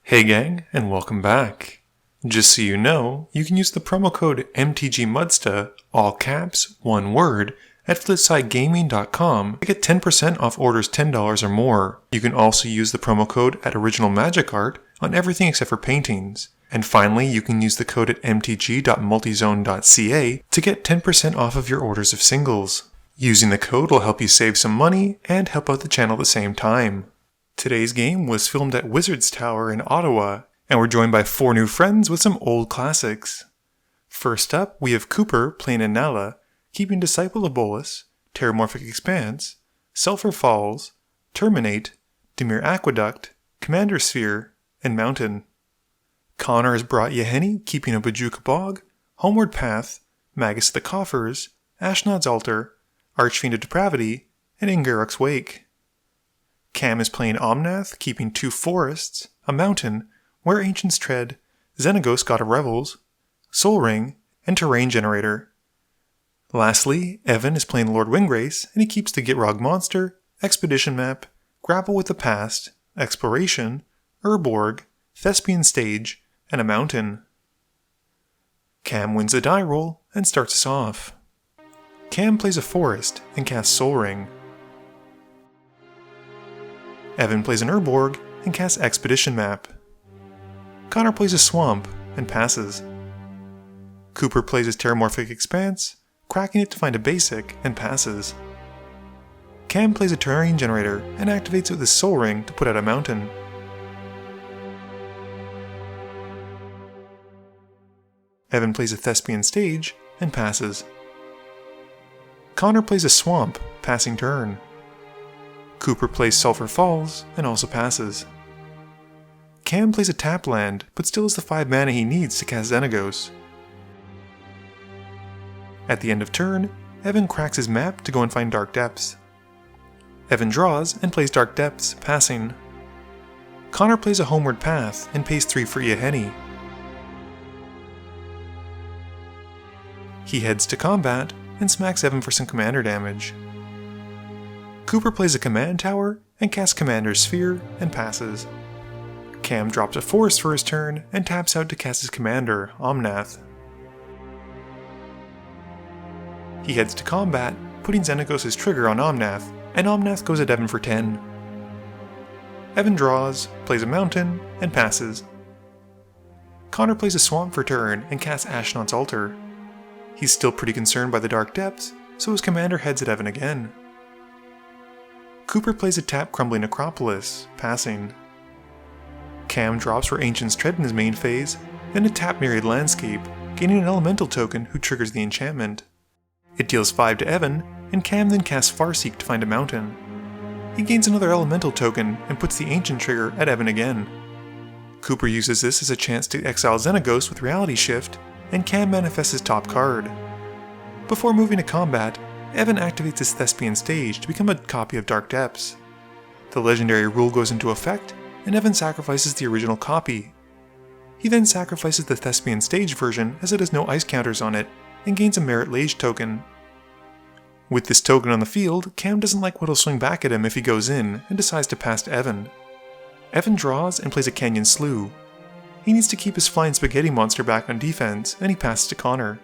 Hey gang, and welcome back. Just so you know, you can use the promo code MTGMudsta, all caps, one word, at FlipsideGaming.com to get 10% off orders $10 or more. You can also use the promo code at Original Magic Art on everything except for paintings. And finally, you can use the code at mtg.multizone.ca to get 10% off of your orders of singles. Using the code will help you save some money and help out the channel at the same time. Today's game was filmed at Wizards Tower in Ottawa, and we're joined by 4 new friends with some old classics. First up, we have Cooper playing Inalla, keeping Disciple of Bolas, Terramorphic Expanse, Sulphur Falls, Terminate, Dimir Aqueduct, Commander Sphere, and Mountain. Connor has brought Yahenni, keeping a Bojuka Bog, Homeward Path, Magus of the Coffers, Ashnod's Altar, Archfiend of Depravity, and Ingarruk's Wake. Cam is playing Omnath, keeping 2 forests, a mountain, Where Ancients Tread, Xenagos God of Revels, Sol Ring, and Terrain Generator. Lastly, Evan is playing Lord Windgrace, and he keeps the Gitrog Monster, Expedition Map, Grapple with the Past, Exploration, Urborg, Thespian Stage, and a mountain. Cam wins a die roll and starts us off. Cam plays a forest and casts Sol Ring. Evan plays an Urborg and casts Expedition Map. Connor plays a Swamp and passes. Cooper plays his Terramorphic Expanse, cracking it to find a basic and passes. Cam plays a Terrain Generator and activates it with his Sol Ring to put out a mountain. Evan plays a Thespian Stage and passes. Connor plays a Swamp, passing turn. Cooper plays Sulphur Falls and also passes. Cam plays a tap land, but still has the 5 mana he needs to cast Xenagos. At the end of turn, Evan cracks his map to go and find Dark Depths. Evan draws and plays Dark Depths, passing. Connor plays a Homeward Path and pays 3 for Yahenni. He heads to combat and smacks Evan for some commander damage. Cooper plays a command tower and casts Commander Sphere and passes. Cam drops a forest for his turn and taps out to cast his commander, Omnath. He heads to combat, putting Xenagos' trigger on Omnath, and Omnath goes at Evan for 10. Evan draws, plays a mountain, and passes. Connor plays a swamp for turn and casts Ashnod's Altar. He's still pretty concerned by the Dark Depths, so his commander heads at Evan again. Cooper plays a tap Crumbling Necropolis, passing. Cam drops Where Ancients Tread in his main phase, then a tap Myriad Landscape, gaining an elemental token who triggers the enchantment. It deals 5 to Evan, and Cam then casts Farseek to find a mountain. He gains another elemental token and puts the ancient trigger at Evan again. Cooper uses this as a chance to exile Xenagos with Reality Shift, and Cam manifests his top card. Before moving to combat, Evan activates his Thespian Stage to become a copy of Dark Depths. The legendary rule goes into effect, and Evan sacrifices the original copy. He then sacrifices the Thespian Stage version as it has no ice counters on it, and gains a Merit Lage token. With this token on the field, Cam doesn't like what'll swing back at him if he goes in, and decides to pass to Evan. Evan draws and plays a Canyon Slough. He needs to keep his Flying Spaghetti monster back on defense, and he passes to Connor.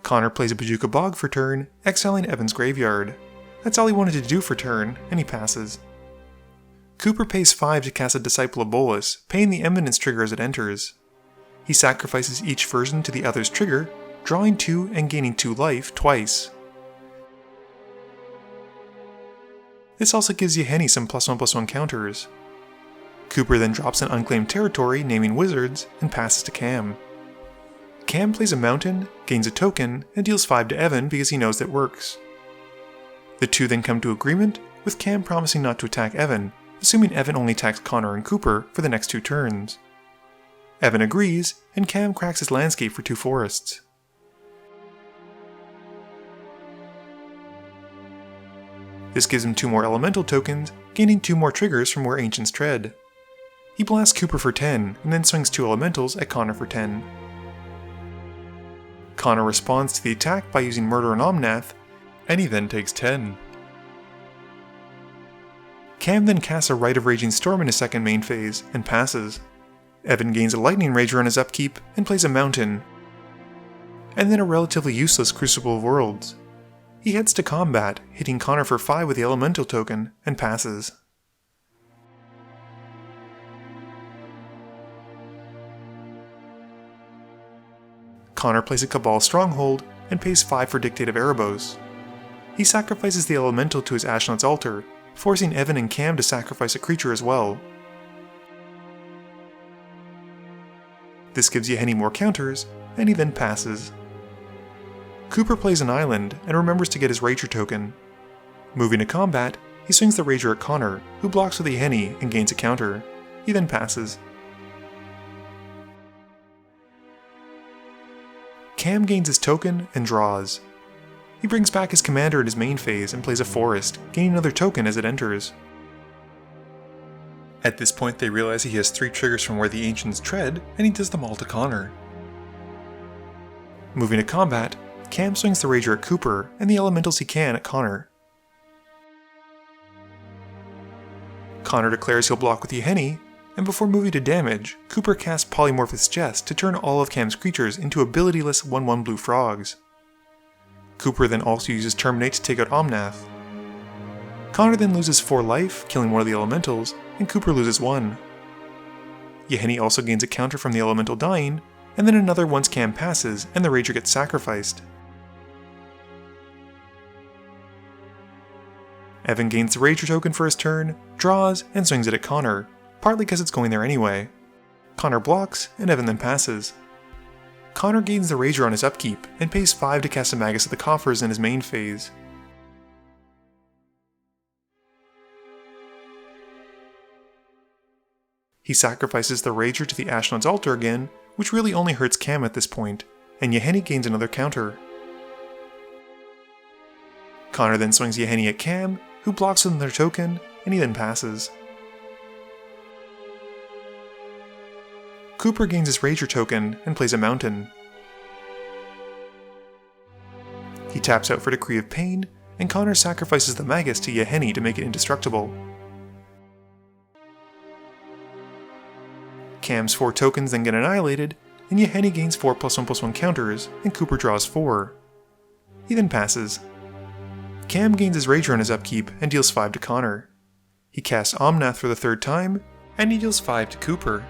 Connor plays a Bojuka Bog for turn, exiling Evan's graveyard. That's all he wanted to do for turn, and he passes. Cooper pays 5 to cast a Disciple of Bolas, paying the Eminence trigger as it enters. He sacrifices each version to the other's trigger, drawing 2 and gaining 2 life twice. This also gives Yahenni some +1/+1 counters. Cooper then drops an unclaimed territory, naming Wizards, and passes to Cam. Cam plays a mountain, gains a token, and deals 5 to Evan because he knows that works. The two then come to agreement, with Cam promising not to attack Evan, assuming Evan only attacks Connor and Cooper for the next 2 turns. Evan agrees, and Cam cracks his landscape for 2 forests. This gives him 2 more elemental tokens, gaining 2 more triggers from Where Ancients Tread. He blasts Cooper for 10, and then swings 2 elementals at Connor for 10. Connor responds to the attack by using Murder on Omnath, and he then takes 10. Cam then casts a Rite of Raging Storm in his second main phase, and passes. Evan gains a Lightning Rager on his upkeep and plays a Mountain. And then a relatively useless Crucible of Worlds. He heads to combat, hitting Connor for 5 with the Elemental token, and passes. Connor plays a Cabal Stronghold and pays 5 for Dictate of Erebos. He sacrifices the Elemental to his Ashnod's Altar, forcing Evan and Cam to sacrifice a creature as well. This gives Yahenni more counters, and he then passes. Cooper plays an island and remembers to get his Rager token. Moving to combat, he swings the Rager at Connor, who blocks with Yahenni and gains a counter. He then passes. Cam gains his token and draws. He brings back his commander in his main phase and plays a forest, gaining another token as it enters. At this point they realize he has 3 triggers from where the Ancients tread, and he does them all to Connor. Moving to combat, Cam swings the Rager at Cooper and the elementals he can at Connor. Connor declares he'll block with Yahenni, and before moving to damage, Cooper casts Polymorphous Jest to turn all of Cam's creatures into abilityless 1/1 blue frogs. Cooper then also uses Terminate to take out Omnath. Connor then loses 4 life, killing one of the elementals, and Cooper loses 1. Yahenni also gains a counter from the elemental dying, and then another once Cam passes and the Rager gets sacrificed. Evan gains the Rager token for his turn, draws, and swings it at Connor, partly because it's going there anyway. Connor blocks, and Evan then passes. Connor gains the Rager on his upkeep, and pays 5 to cast a Magus of the Coffers in his main phase. He sacrifices the Rager to the Ashnod's Altar again, which really only hurts Cam at this point, and Yahenni gains another counter. Connor then swings Yahenni at Cam, who blocks with another token, and he then passes. Cooper gains his Rager token and plays a Mountain. He taps out for Decree of Pain, and Connor sacrifices the Magus to Yahenni to make it indestructible. Cam's 4 tokens then get annihilated, and Yahenni gains 4 +1/+1 counters, and Cooper draws 4. He then passes. Cam gains his Rager on his upkeep and deals 5 to Connor. He casts Omnath for the 3rd time, and he deals 5 to Cooper.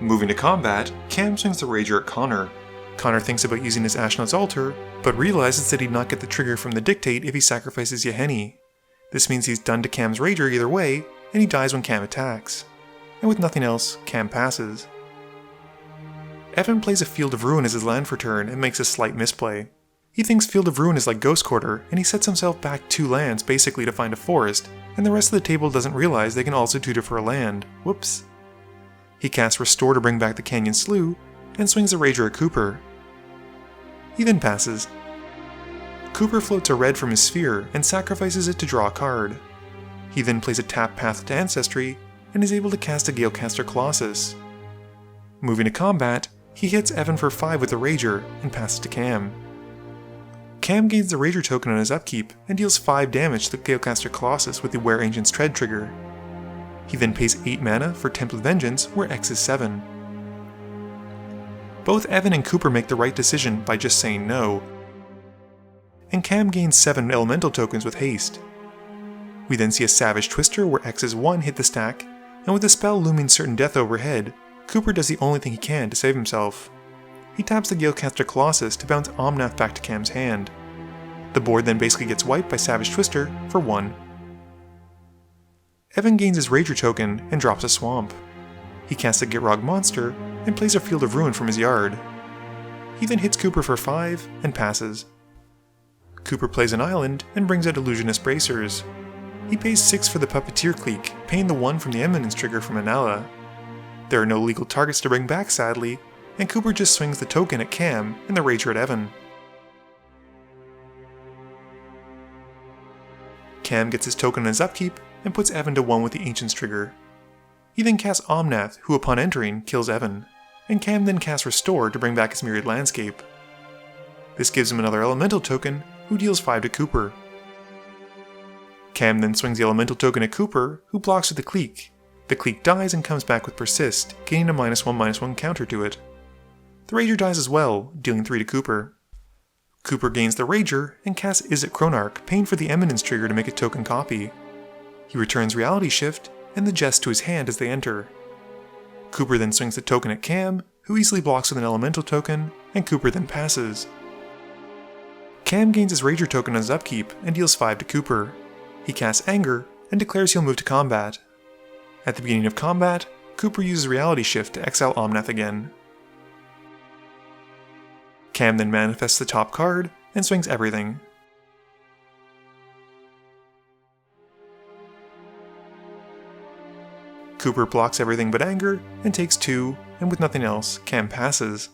Moving to combat, Cam swings the Rager at Connor. Connor thinks about using his Ashnod's Altar, but realizes that he'd not get the trigger from the Dictate if he sacrifices Yahenni. This means he's done to Cam's Rager either way, and he dies when Cam attacks. And with nothing else, Cam passes. Evan plays a Field of Ruin as his land for turn and makes a slight misplay. He thinks Field of Ruin is like Ghost Quarter, and he sets himself back 2 lands basically to find a forest, and the rest of the table doesn't realize they can also tutor for a land. Whoops. He casts Restore to bring back the Canyon Slough, and swings a Rager at Cooper. He then passes. Cooper floats a red from his sphere and sacrifices it to draw a card. He then plays a tap Path to Ancestry, and is able to cast a Galecaster Colossus. Moving to combat, he hits Evan for 5 with the Rager, and passes to Cam. Cam gains the Rager token on his upkeep, and deals 5 damage to the Galecaster Colossus with the Where Ancients Tread trigger. He then pays 8 mana for Temple of Vengeance, where X is 7. Both Evan and Cooper make the right decision by just saying no, and Cam gains 7 elemental tokens with haste. We then see a Savage Twister where X is 1 hit the stack, and with the spell looming certain death overhead, Cooper does the only thing he can to save himself. He taps the Galecaster Colossus to bounce Omnath back to Cam's hand. The board then basically gets wiped by Savage Twister for 1. Evan gains his Rager token and drops a Swamp. He casts a Gitrog monster and plays a Field of Ruin from his yard. He then hits Cooper for 5 and passes. Cooper plays an island and brings out Illusionist Bracers. He pays 6 for the Puppeteer Clique, paying the 1 from the Eminence trigger from Inalla. There are no legal targets to bring back sadly, and Cooper just swings the token at Cam and the Rager at Evan. Cam gets his token on his upkeep and puts Evan to 1 with the Ancients trigger. He then casts Omnath, who upon entering kills Evan, and Cam then casts Restore to bring back his Myriad Landscape. This gives him another Elemental token, who deals 5 to Cooper. Cam then swings the Elemental token at Cooper, who blocks with the Clique. The Clique dies and comes back with Persist, gaining a -1/-1 counter to it. The Rager dies as well, dealing 3 to Cooper. Cooper gains the Rager and casts Izzet Chronarch, paying for the Eminence trigger to make a token copy. He returns Reality Shift and the Jest to his hand as they enter. Cooper then swings the token at Cam, who easily blocks with an Elemental token, and Cooper then passes. Cam gains his Rager token on his upkeep and deals 5 to Cooper. He casts Anger and declares he'll move to combat. At the beginning of combat, Cooper uses Reality Shift to exile Omnath again. Cam then manifests the top card and swings everything. Cooper blocks everything but Anger and takes 2, and with nothing else, Cam passes.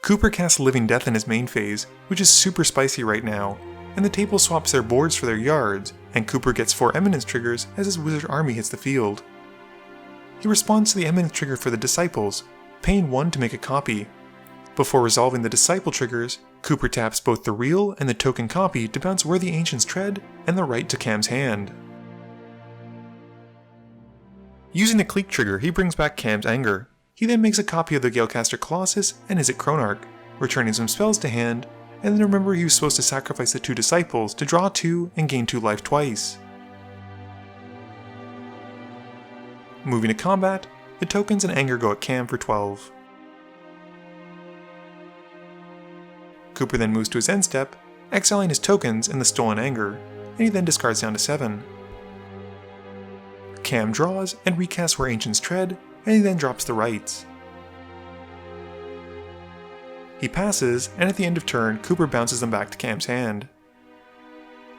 Cooper casts Living Death in his main phase, which is super spicy right now, and the table swaps their boards for their yards, and Cooper gets 4 Eminence triggers as his wizard army hits the field. He responds to the Eminence trigger for the Disciples, paying 1 to make a copy. Before resolving the Disciple triggers, Cooper taps both the real and the token copy to bounce Where the Ancients Tread and the right to Cam's hand. Using the Clique trigger, he brings back Cam's Anger. He then makes a copy of the Galecaster Colossus and Izzet Chronarch, returning some spells to hand, and then remember he was supposed to sacrifice the 2 Disciples to draw 2 and gain 2 life twice. Moving to combat, the tokens and Anger go at Cam for 12. Cooper then moves to his end step, exiling his tokens and the stolen Anger, and he then discards down to 7. Cam draws and recasts Where Ancients Tread, and he then drops the rights. He passes, and at the end of turn, Cooper bounces them back to Cam's hand.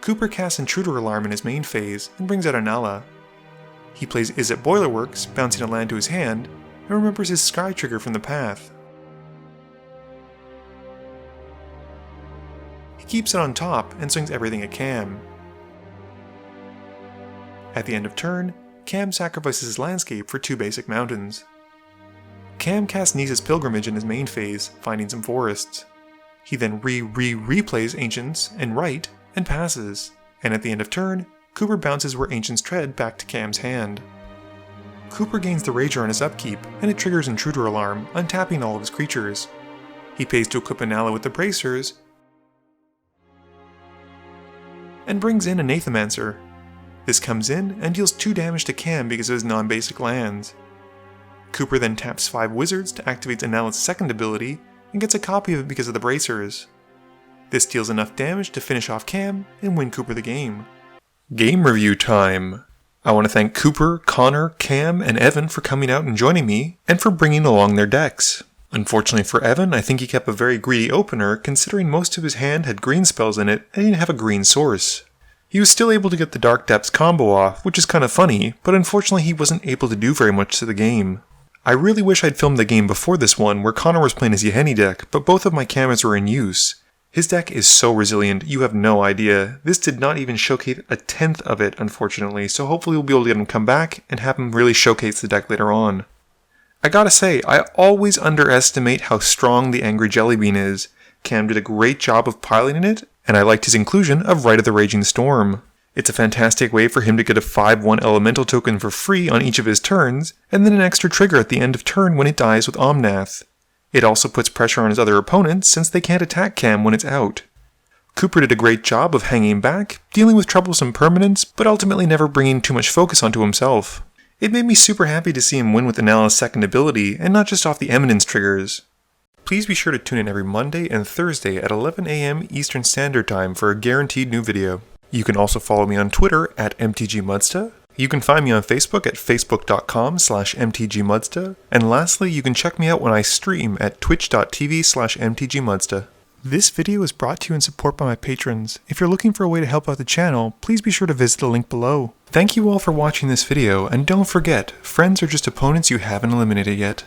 Cooper casts Intruder Alarm in his main phase and brings out Inalla. He plays Izzet Boilerworks, bouncing a land to his hand, and remembers his Sky trigger from the path. He keeps it on top and swings everything at Cam. At the end of turn, Cam sacrifices his landscape for 2 basic mountains. Cam casts Nisa's Pilgrimage in his main phase, finding some forests. He then replays Ancients and Right, and passes, and at the end of turn, Cooper bounces Where Ancients Tread back to Cam's hand. Cooper gains the Rager on his upkeep, and it triggers Intruder Alarm, untapping all of his creatures. He pays to equip Inalla with the Bracers, and brings in a Nathamancer. This comes in and deals 2 damage to Cam because of his non-basic lands. Cooper then taps 5 wizards to activate Inalla's second ability, and gets a copy of it because of the Bracers. This deals enough damage to finish off Cam and win Cooper the game. Game review time! I want to thank Cooper, Connor, Cam, and Evan for coming out and joining me, and for bringing along their decks. Unfortunately for Evan, I think he kept a very greedy opener considering most of his hand had green spells in it and he didn't have a green source. He was still able to get the Dark Depths combo off, which is kind of funny, but unfortunately he wasn't able to do very much to the game. I really wish I'd filmed the game before this one where Connor was playing his Yahenni deck, but both of my cameras were in use. His deck is so resilient, you have no idea. This did not even showcase a tenth of it, unfortunately, so hopefully we'll be able to get him come back and have him really showcase the deck later on. I gotta say, I always underestimate how strong the Angry Jellybean is. Cam did a great job of piloting it, and I liked his inclusion of Rite of the Raging Storm. It's a fantastic way for him to get a 5/1 elemental token for free on each of his turns, and then an extra trigger at the end of turn when it dies with Omnath. It also puts pressure on his other opponents since they can't attack Cam when it's out. Cooper did a great job of hanging back, dealing with troublesome permanents, but ultimately never bringing too much focus onto himself. It made me super happy to see him win with Inalla's second ability, and not just off the Eminence triggers. Please be sure to tune in every Monday and Thursday at 11 AM Eastern Standard Time for a guaranteed new video. You can also follow me on Twitter at MTGMudsta. You can find me on Facebook at facebook.com/MTGMudsta. And lastly, you can check me out when I stream at twitch.tv/MTGMudsta. This video is brought to you in support by my patrons. If you're looking for a way to help out the channel, please be sure to visit the link below. Thank you all for watching this video, and don't forget, friends are just opponents you haven't eliminated yet.